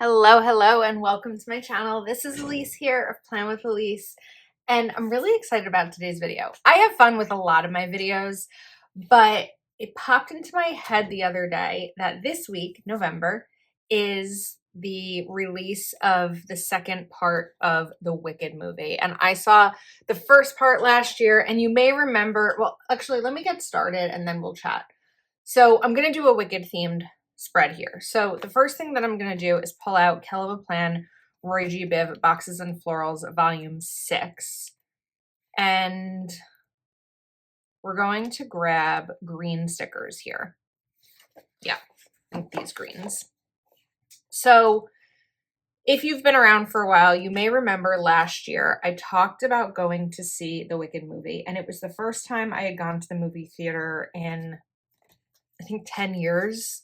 Hello, and welcome to my channel. This is Elise here of Plan with Elise, and I'm really excited about today's video. I have fun with a lot of my videos, but it popped into my head the other day that this week, November, is the release of the second part of the Wicked movie. And I saw the first part last year, and you may remember, well, actually, let me get started and then we'll chat. So I'm going to do a Wicked themed spread here. So the first thing that I'm going to do is pull out Kill of a Plan, Roy G. Biv, Boxes and Florals, Volume 6. And we're going to grab green stickers here. Yeah, I think these greens. So if you've been around for a while, you may remember last year I talked about going to see the Wicked movie. And it was the first time I had gone to the movie theater in, I think, 10 years.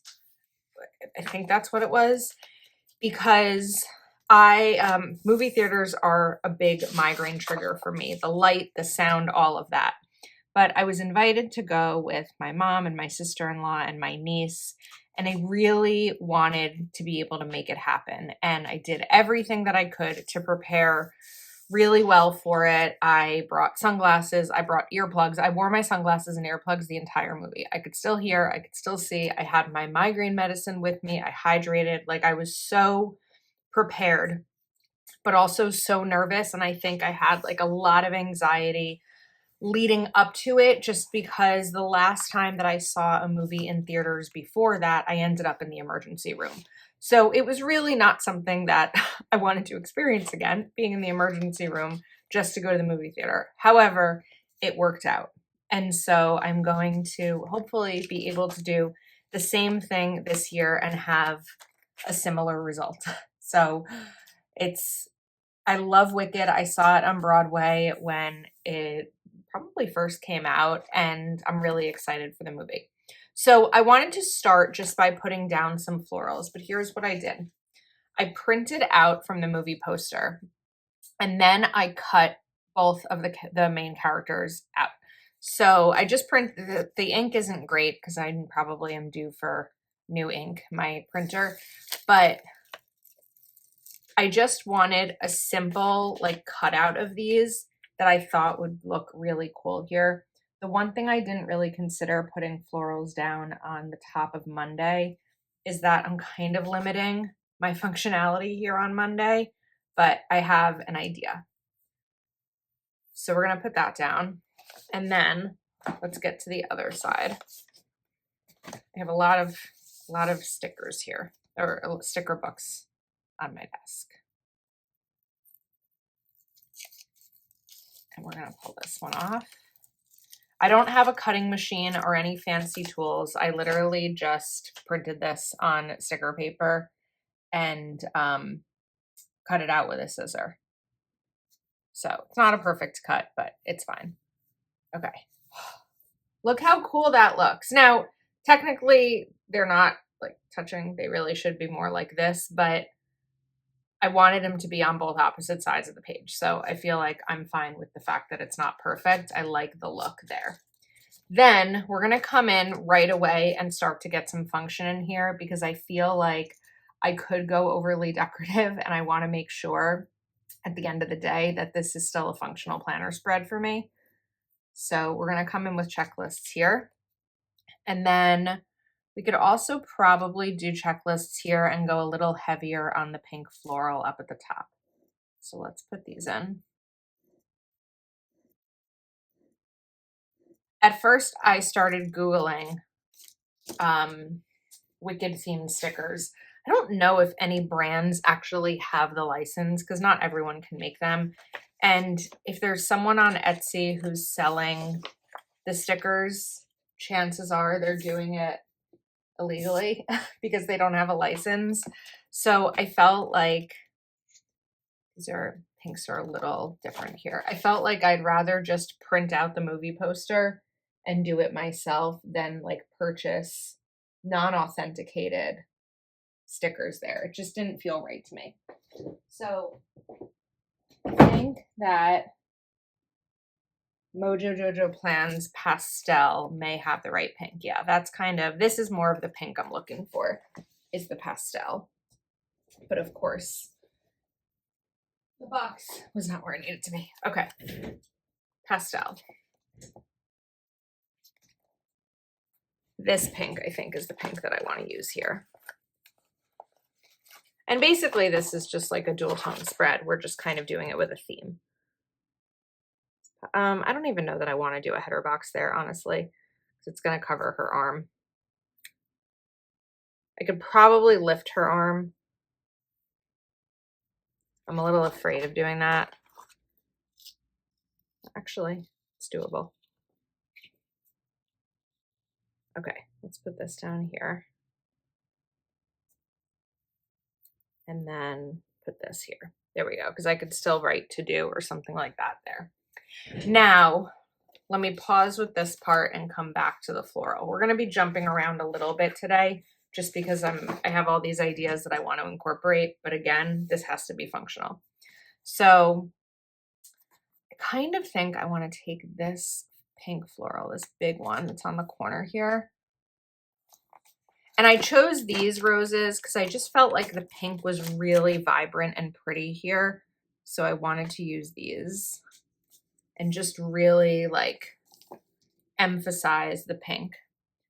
I think that's what it was, because movie theaters are a big migraine trigger for me. The light, the sound, all of that. But I was invited to go with my mom and my sister-in-law and my niece, and I really wanted to be able to make it happen. And I did everything that I could to prepare really well for it. I brought sunglasses, I brought earplugs. I wore my sunglasses and earplugs the entire movie. I could still hear, I could still see. I had my migraine medicine with me. I hydrated. Like, I was so prepared, but also so nervous. And I think I had like a lot of anxiety leading up to it, just because the last time that I saw a movie in theaters before that, I ended up in the emergency room. So it was really not something that I wanted to experience again, being in the emergency room just to go to the movie theater. However, it worked out. And so I'm going to hopefully be able to do the same thing this year and have a similar result. So I love Wicked. I saw it on Broadway when it probably first came out, and I'm really excited for the movie. So I wanted to start just by putting down some florals, but here's what I did. I printed out from the movie poster, and then I cut both of the main characters out. So I just the ink isn't great because I probably am due for new ink, my printer, but I just wanted a simple like cutout of these that I thought would look really cool here. The one thing I didn't really consider putting florals down on the top of Monday is that I'm kind of limiting my functionality here on Monday, but I have an idea. So we're going to put that down, and then let's get to the other side. I have a lot of stickers here, or sticker books on my desk. And we're going to pull this one off. I don't have a cutting machine or any fancy tools. I literally just printed this on sticker paper and cut it out with a scissor. So it's not a perfect cut, but it's fine. Okay. Look how cool that looks. Now, technically, they're not like touching. They really should be more like this, but I wanted them to be on both opposite sides of the page. So I feel like I'm fine with the fact that it's not perfect. I like the look there. Then we're going to come in right away and start to get some function in here, because I feel like I could go overly decorative, and I want to make sure at the end of the day that this is still a functional planner spread for me. So we're going to come in with checklists here. And then we could also probably do checklists here and go a little heavier on the pink floral up at the top. So let's put these in. At first, I started Googling Wicked themed stickers. I don't know if any brands actually have the license, because not everyone can make them. And if there's someone on Etsy who's selling the stickers, chances are they're doing it illegally because they don't have a license. So I felt like pinks are a little different here. I felt like I'd rather just print out the movie poster and do it myself than like purchase non-authenticated stickers there. It just didn't feel right to me. So I think that Mojo Jojo Plan's pastel may have the right pink. Yeah, that's this is more of the pink I'm looking for, is the pastel. But of course, the box was not where it needed to be. Okay, pastel. This pink, I think, is the pink that I want to use here. And basically, this is just like a dual tone spread. We're just kind of doing it with a theme. I don't even know that I want to do a header box there, honestly, because it's going to cover her arm. I could probably lift her arm. I'm a little afraid of doing that. Actually, it's doable. Okay, let's put this down here. And then put this here. There we go, because I could still write to do or something like that there. Now, let me pause with this part and come back to the floral. We're going to be jumping around a little bit today just because I have all these ideas that I want to incorporate. But again, this has to be functional. So I kind of think I want to take this pink floral, this big one that's on the corner here. And I chose these roses because I just felt like the pink was really vibrant and pretty here. So I wanted to use these and just really like emphasize the pink.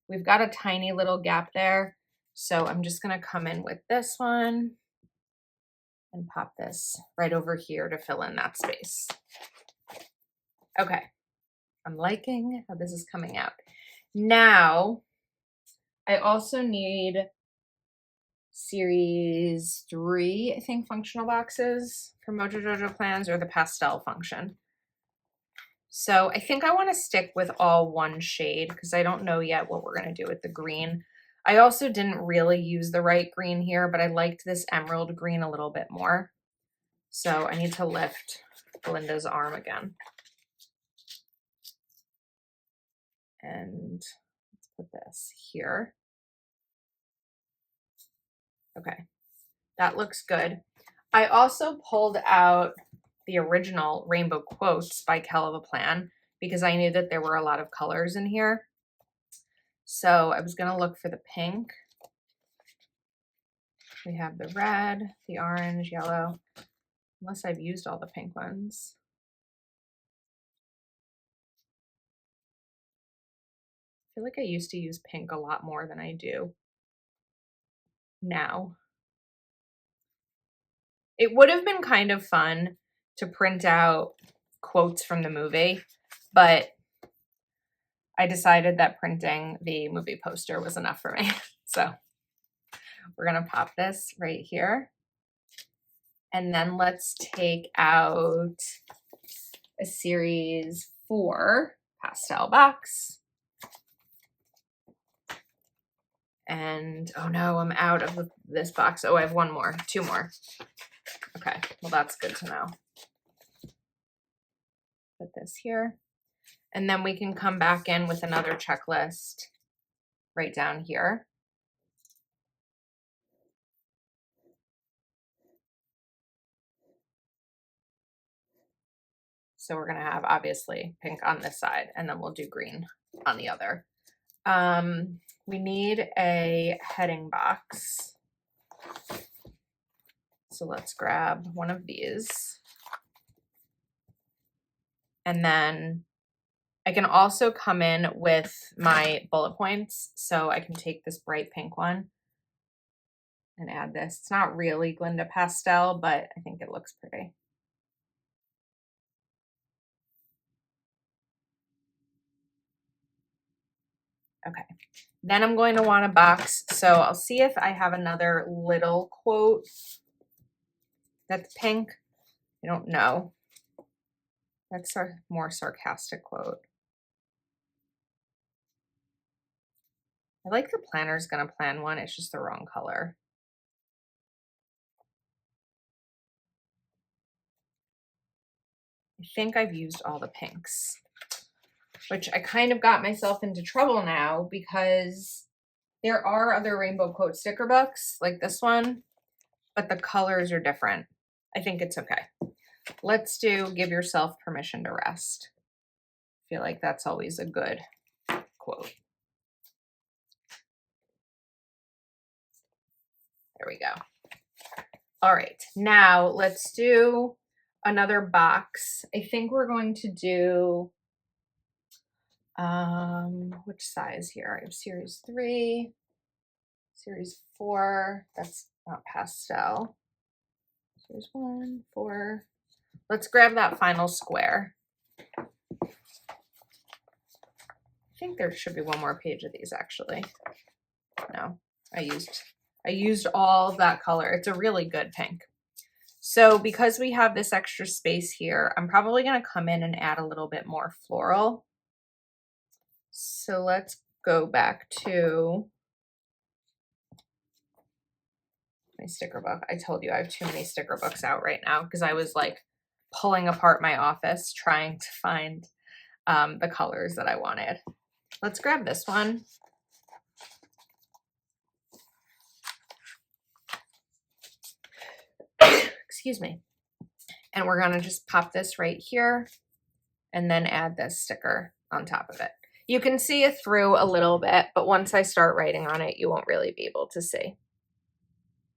We've got a tiny little gap there. So I'm just going to come in with this one and pop this right over here to fill in that space. Okay. I'm liking how this is coming out. Now, I also need series 3, I think, functional boxes for Mojo Jojo plans, or the pastel function. So I think I want to stick with all one shade because I don't know yet what we're going to do with the green. I also didn't really use the right green here, but I liked this emerald green a little bit more. So I need to lift Belinda's arm again. And let's put this here. Okay, that looks good. I also pulled out the original Rainbow Quotes by Kel of a Plan because I knew that there were a lot of colors in here. So I was going to look for the pink. We have the red, the orange, yellow, unless I've used all the pink ones. I feel like I used to use pink a lot more than I do now. It would have been kind of fun to print out quotes from the movie, but I decided that printing the movie poster was enough for me. So we're going to pop this right here. And then let's take out a series 4 pastel box. And oh no, I'm out of this box. Oh, I have 2 more. Okay, well, that's good to know. Put this here. And then we can come back in with another checklist right down here. So we're going to have obviously pink on this side, and then we'll do green on the other. We need a heading box. So let's grab one of these. And then I can also come in with my bullet points. So I can take this bright pink one and add this. It's not really Glinda pastel, but I think it looks pretty. Okay, then I'm going to want a box. So I'll see if I have another little quote that's pink. I don't know. That's a more sarcastic quote. I like the planner's gonna plan one. It's just the wrong color. I think I've used all the pinks, which I kind of got myself into trouble now because there are other rainbow quote sticker books like this one, but the colors are different. I think it's okay. Let's do Give Yourself Permission to Rest. I feel like that's always a good quote. There we go. All right, now let's do another box. I think we're going to do, which size here? I have series 3, series 4, that's not pastel. Series 1, 4. Let's grab that final square. I think there should be one more page of these actually. No, I used all of that color. It's a really good pink. So because we have this extra space here, I'm probably going to come in and add a little bit more floral. So let's go back to my sticker book. I told you I have too many sticker books out right now because I was like pulling apart my office trying to find the colors that I wanted. Let's grab this one. Excuse me. And we're gonna just pop this right here and then add this sticker on top of it. You can see it through a little bit, but once I start writing on it, you won't really be able to see.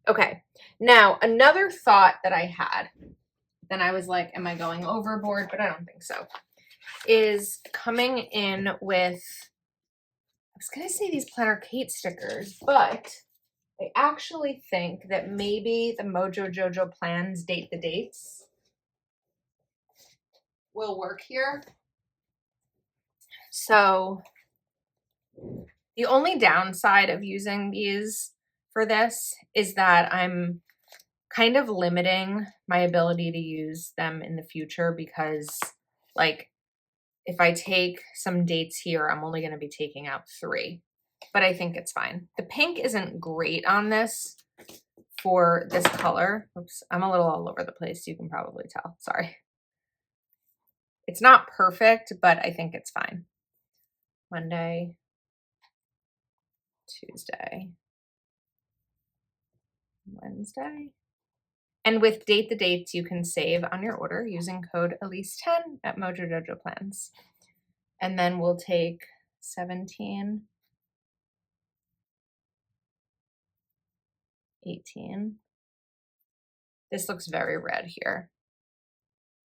Okay, now another thought that I had, then I was like, am I going overboard? But I don't think so, is coming in with, I was gonna say these Planner Kate stickers, but I actually think that maybe the Mojo Jojo Plans Date the Dates will work here. So the only downside of using these for this is that I'm kind of limiting my ability to use them in the future because, like, if I take some dates here, I'm only going to be taking out 3, but I think it's fine. The pink isn't great on this for this color. Oops, I'm a little all over the place. You can probably tell. Sorry. It's not perfect, but I think it's fine. Monday, Tuesday, Wednesday. And with Date the Dates, you can save on your order using code Elise10 at Mojo Jojo Plans. And then we'll take 17, 18. This looks very red here.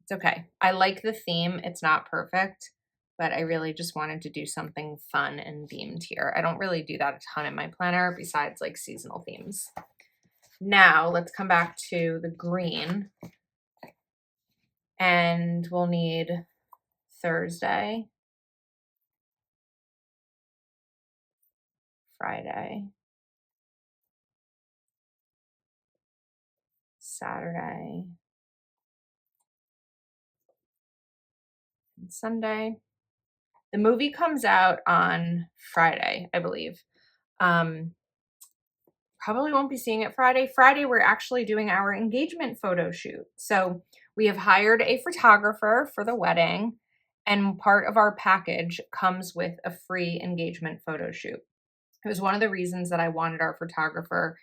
It's okay. I like the theme. It's not perfect, but I really just wanted to do something fun and themed here. I don't really do that a ton in my planner besides like seasonal themes. Now let's come back to the green, and we'll need Thursday, Friday, Saturday, and Sunday. The movie comes out on Friday, I believe. Probably won't be seeing it Friday. Friday, we're actually doing our engagement photo shoot. So we have hired a photographer for the wedding, and part of our package comes with a free engagement photo shoot. It was one of the reasons that I wanted our photographer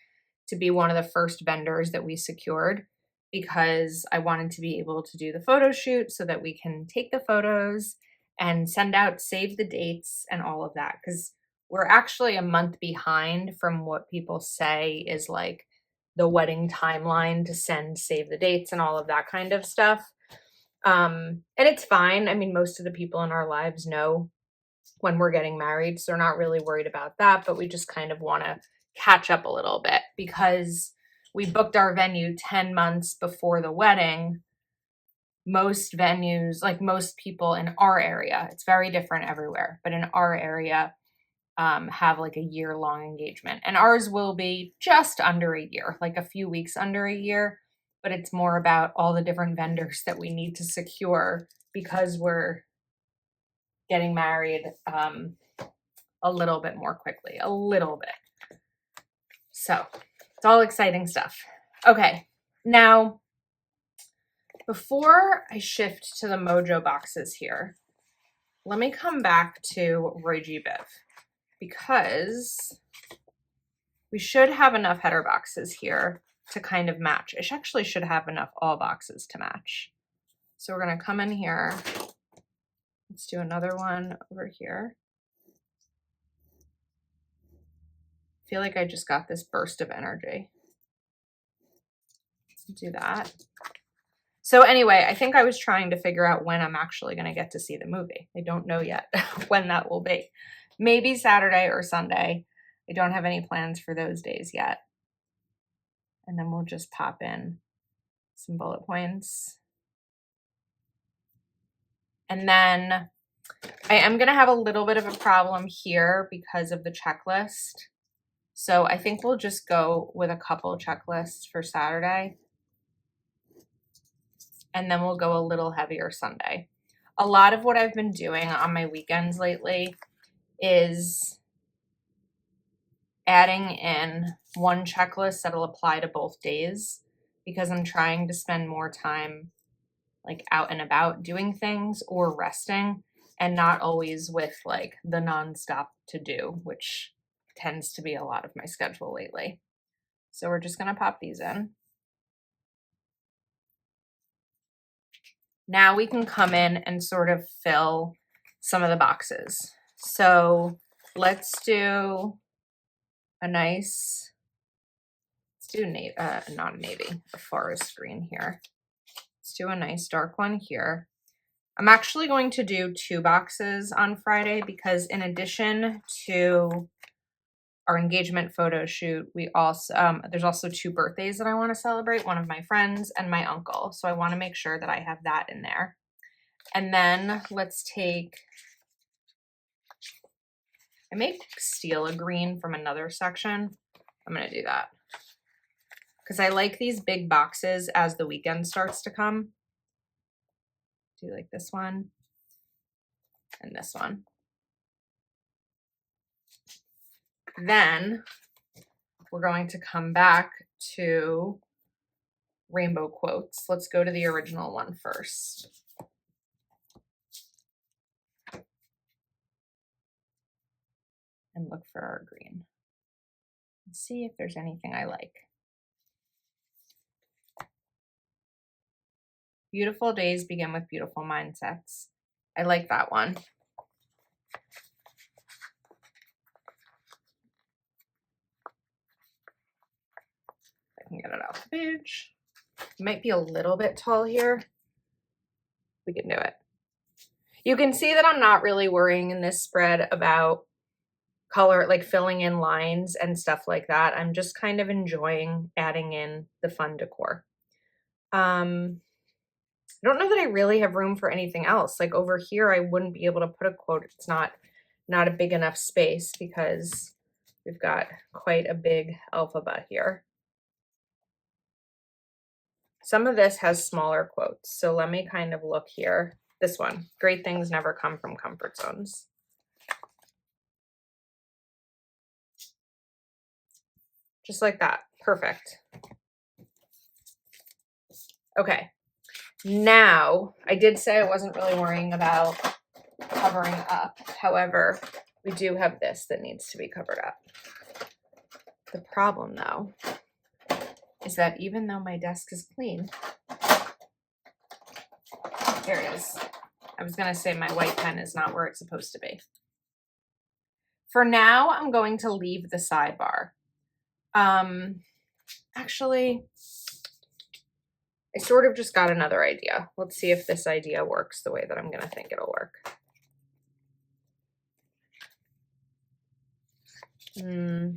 to be one of the first vendors that we secured, because I wanted to be able to do the photo shoot so that we can take the photos and send out save the dates and all of that, because we're actually a month behind from what people say is like the wedding timeline to send save the dates and all of that kind of stuff. And it's fine. I mean, most of the people in our lives know when we're getting married, so they're not really worried about that, but we just kind of want to catch up a little bit because we booked our venue 10 months before the wedding. Most venues, like most people in our area, it's very different everywhere, but in our area, have like a year-long engagement, and ours will be just under a year, like a few weeks under a year, but it's more about all the different vendors that we need to secure because we're getting married a little bit more quickly, a little bit. So it's all exciting stuff. Okay, now before I shift to the Mojo boxes here, let me come back to Roy G. Biv, because we should have enough header boxes here to kind of match. It actually should have enough all boxes to match. So we're gonna come in here. Let's do another one over here. I feel like I just got this burst of energy. do that. So anyway, I think I was trying to figure out when I'm actually going to get to see the movie. I don't know yet when that will be. Maybe Saturday or Sunday. I don't have any plans for those days yet. And then we'll just pop in some bullet points. And then I am going to have a little bit of a problem here because of the checklist. So I think we'll just go with a couple checklists for Saturday. And then we'll go a little heavier Sunday. A lot of what I've been doing on my weekends lately is adding in one checklist that'll apply to both days because I'm trying to spend more time like out and about doing things or resting and not always with like the nonstop to do, which tends to be a lot of my schedule lately. So we're just going to pop these in. Now we can come in and sort of fill some of the boxes. So let's do a nice, not a navy, a forest green here. Let's do a nice dark one here. I'm actually going to do 2 boxes on Friday because in addition to our engagement photo shoot, we also there's also 2 birthdays that I want to celebrate, one of my friends and my uncle. So I want to make sure that I have that in there. And then let's take, I may steal a green from another section. I'm going to do that because I like these big boxes as the weekend starts to come. Do like this one and this one. Then we're going to come back to rainbow quotes. Let's go to the original one first. And look for our green. Let's see if there's anything I like. Beautiful days begin with beautiful mindsets. I like that one. I can get it off the page. It might be a little bit tall here. We can do it. You can see that I'm not really worrying in this spread about color, like filling in lines and stuff like that. I'm just kind of enjoying adding in the fun decor. I don't know that I really have room for anything else. Like over here, I wouldn't be able to put a quote. It's not a big enough space because we've got quite a big alphabet here. Some of this has smaller quotes. So let me kind of look here. This one, great things never come from comfort zones. Just like that. Perfect. Okay. Now, I did say I wasn't really worrying about covering up. However, we do have this that needs to be covered up. The problem, though, is that even though my desk is clean, here it is. I was going to say my white pen is not where it's supposed to be. For now, I'm going to leave the sidebar. Actually, I sort of just got another idea. Let's see if this idea works the way that I'm going to think it'll work. I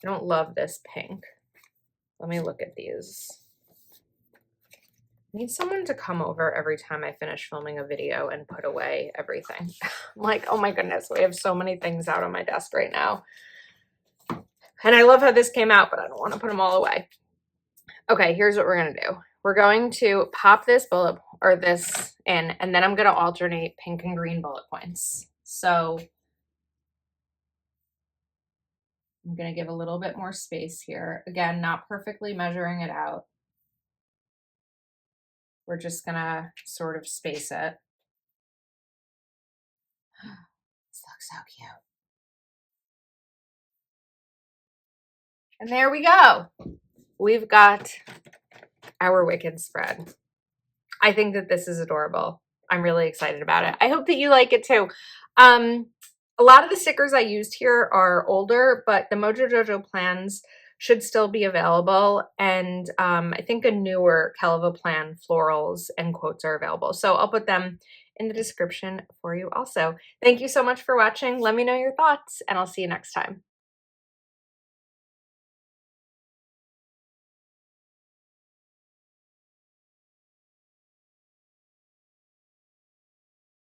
don't love this pink. Let me look at these. I need someone to come over every time I finish filming a video and put away everything. I'm like, oh my goodness, we have so many things out on my desk right now. And I love how this came out, but I don't want to put them all away. Okay, here's what we're going to do. We're going to pop this bullet or this in, and then I'm going to alternate pink and green bullet points. So I'm going to give a little bit more space here. Again, not perfectly measuring it out. We're just going to sort of space it. This looks so cute. And there we go. We've got our Wicked spread. I think that this is adorable. I'm really excited about it. I hope that you like it too. A lot of the stickers I used here are older, but the Mojo Jojo plans should still be available, and I think a newer Caliva Plan florals and quotes are available. So I'll put them in the description for you also. Thank you so much for watching. Let me know your thoughts, and I'll see you next time.